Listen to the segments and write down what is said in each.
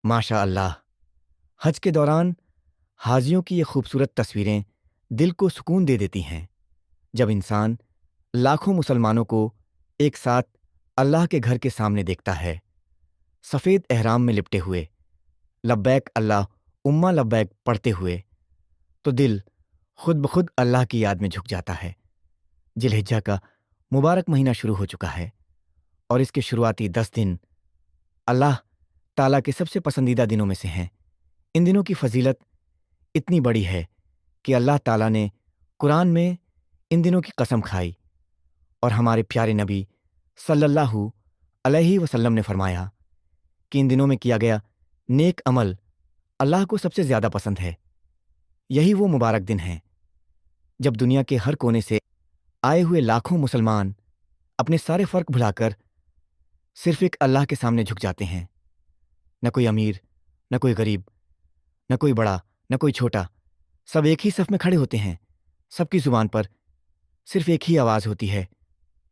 ماشاء اللہ، حج کے دوران حاجیوں کی یہ خوبصورت تصویریں دل کو سکون دے دیتی ہیں۔ جب انسان لاکھوں مسلمانوں کو ایک ساتھ اللہ کے گھر کے سامنے دیکھتا ہے، سفید احرام میں لپٹے ہوئے، لبیک اللہ امہ لبیک پڑھتے ہوئے، تو دل خود بخود اللہ کی یاد میں جھک جاتا ہے۔ ذی الحجہ کا مبارک مہینہ شروع ہو چکا ہے، اور اس کے شروعاتی 10 دن اللہ تعالیٰ کے سب سے پسندیدہ دنوں میں سے ہیں۔ ان دنوں کی فضیلت اتنی بڑی ہے کہ اللہ تعالیٰ نے قرآن میں ان دنوں کی قسم کھائی، اور ہمارے پیارے نبی صلی اللہ علیہ وسلم نے فرمایا کہ ان دنوں میں کیا گیا نیک عمل اللہ کو سب سے زیادہ پسند ہے۔ یہی وہ مبارک دن ہیں جب دنیا کے ہر کونے سے آئے ہوئے لاکھوں مسلمان اپنے سارے فرق بھلا کر صرف ایک اللہ کے سامنے جھک جاتے ہیں۔ نہ کوئی امیر، نہ کوئی غریب، نہ کوئی بڑا، نہ کوئی چھوٹا، سب ایک ہی صف میں کھڑے ہوتے ہیں۔ سب کی زبان پر صرف ایک ہی آواز ہوتی ہے،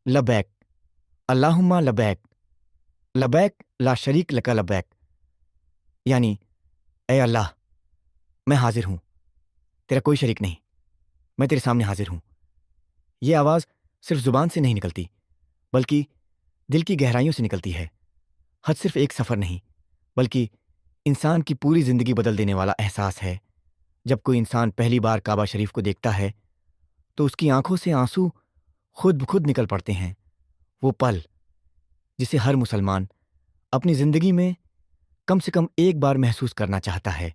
لبیک اللہم لبیک، لبیک لا شریک لک لبیک، یعنی اے اللہ، میں حاضر ہوں، تیرا کوئی شریک نہیں، میں تیرے سامنے حاضر ہوں۔ یہ آواز صرف زبان سے نہیں نکلتی، بلکہ دل کی گہرائیوں سے نکلتی ہے۔ حج صرف ایک سفر نہیں، بلکہ انسان کی پوری زندگی بدل دینے والا احساس ہے۔ جب کوئی انسان پہلی بار کعبہ شریف کو دیکھتا ہے تو اس کی آنکھوں سے آنسو خود بخود نکل پڑتے ہیں۔ وہ پل جسے ہر مسلمان اپنی زندگی میں کم سے کم ایک بار محسوس کرنا چاہتا ہے،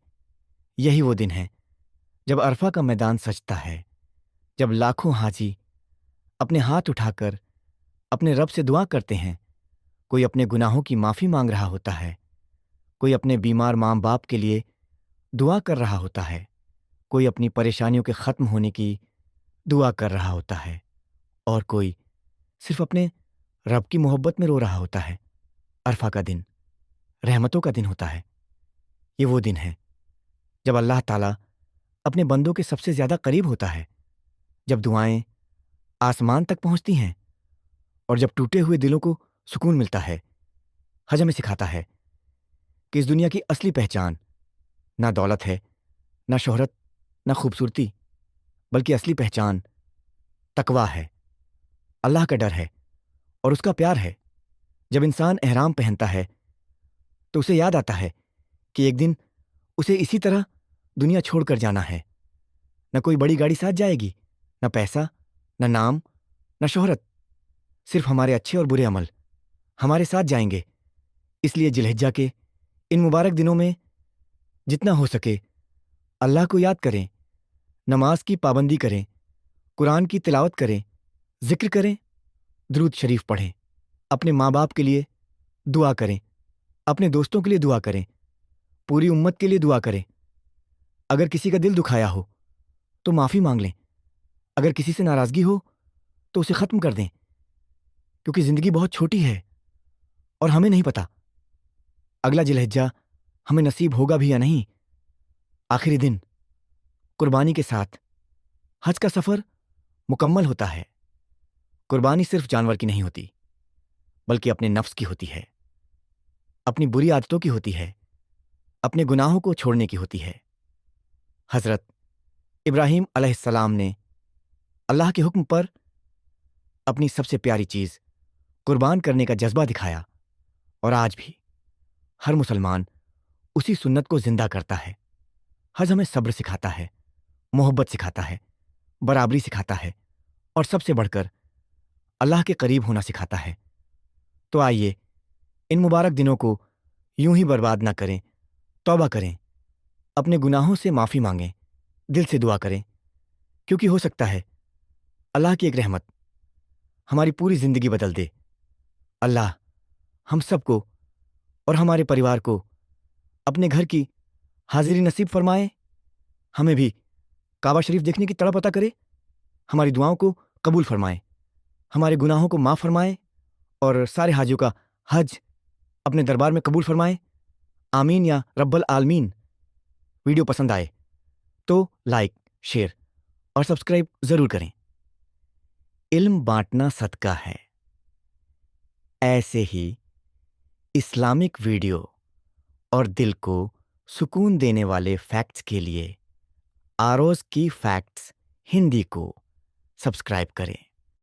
یہی وہ دن ہے جب عرفہ کا میدان سجتا ہے، جب لاکھوں حاجی اپنے ہاتھ اٹھا کر اپنے رب سے دعا کرتے ہیں۔ کوئی اپنے گناہوں کی معافی مانگ رہا ہوتا ہے، کوئی اپنے بیمار ماں باپ کے لیے دعا کر رہا ہوتا ہے، کوئی اپنی پریشانیوں کے ختم ہونے کی دعا کر رہا ہوتا ہے، اور کوئی صرف اپنے رب کی محبت میں رو رہا ہوتا ہے۔ عرفہ کا دن رحمتوں کا دن ہوتا ہے۔ یہ وہ دن ہے جب اللہ تعالیٰ اپنے بندوں کے سب سے زیادہ قریب ہوتا ہے، جب دعائیں آسمان تک پہنچتی ہیں، اور جب ٹوٹے ہوئے دلوں کو سکون ملتا ہے۔ حج ہمیں سکھاتا ہے کہ اس دنیا کی اصلی پہچان نہ دولت ہے، نہ شہرت، نہ خوبصورتی، بلکہ اصلی پہچان تقویٰ ہے، اللہ کا ڈر ہے اور اس کا پیار ہے۔ جب انسان احرام پہنتا ہے تو اسے یاد آتا ہے کہ ایک دن اسے اسی طرح دنیا چھوڑ کر جانا ہے۔ نہ کوئی بڑی گاڑی ساتھ جائے گی، نہ پیسہ، نہ نام، نہ شہرت، صرف ہمارے اچھے اور برے عمل ہمارے ساتھ جائیں گے۔ اس لیے ذی الحجہ کے ان مبارک دنوں میں جتنا ہو سکے اللہ کو یاد کریں، نماز کی پابندی کریں، قرآن کی تلاوت کریں، ذکر کریں، درود شریف پڑھیں، اپنے ماں باپ کے لیے دعا کریں، اپنے دوستوں کے لیے دعا کریں، پوری امت کے لیے دعا کریں۔ اگر کسی کا دل دکھایا ہو تو معافی مانگ لیں، اگر کسی سے ناراضگی ہو تو اسے ختم کر دیں، کیونکہ زندگی بہت چھوٹی ہے اور ہمیں نہیں پتہ اگلا ذی الحجہ ہمیں نصیب ہوگا بھی یا نہیں۔ آخری دن قربانی کے ساتھ حج کا سفر مکمل ہوتا ہے۔ قربانی صرف جانور کی نہیں ہوتی، بلکہ اپنے نفس کی ہوتی ہے، اپنی بری عادتوں کی ہوتی ہے، اپنے گناہوں کو چھوڑنے کی ہوتی ہے۔ حضرت ابراہیم علیہ السلام نے اللہ کے حکم پر اپنی سب سے پیاری چیز قربان کرنے کا جذبہ دکھایا، اور آج بھی ہر مسلمان اسی سنت کو زندہ کرتا ہے۔ حج ہمیں صبر سکھاتا ہے، محبت سکھاتا ہے، برابری سکھاتا ہے، اور سب سے بڑھ کر اللہ کے قریب ہونا سکھاتا ہے۔ تو آئیے ان مبارک دنوں کو یوں ہی برباد نہ کریں، توبہ کریں، اپنے گناہوں سے معافی مانگیں، دل سے دعا کریں، کیونکہ ہو سکتا ہے اللہ کی ایک رحمت ہماری پوری زندگی بدل دے۔ اللہ ہم سب کو اور ہمارے پریوار کو اپنے گھر کی حاضری نصیب فرمائے، ہمیں بھی کعبہ شریف دیکھنے کی تڑپ عطا کرے، ہماری دعاؤں کو قبول فرمائے، ہمارے گناہوں کو معاف فرمائے، اور سارے حاجیوں کا حج اپنے دربار میں قبول فرمائے۔ آمین یا رب العالمین۔ ویڈیو پسند آئے تو لائک، شیئر اور سبسکرائب ضرور کریں۔ علم بانٹنا صدقہ ہے۔ ایسے ہی اسلامک ویڈیو اور دل کو سکون دینے والے فیکٹس کے لیے آروز کی فیکٹس ہندی کو سبسکرائب کریں۔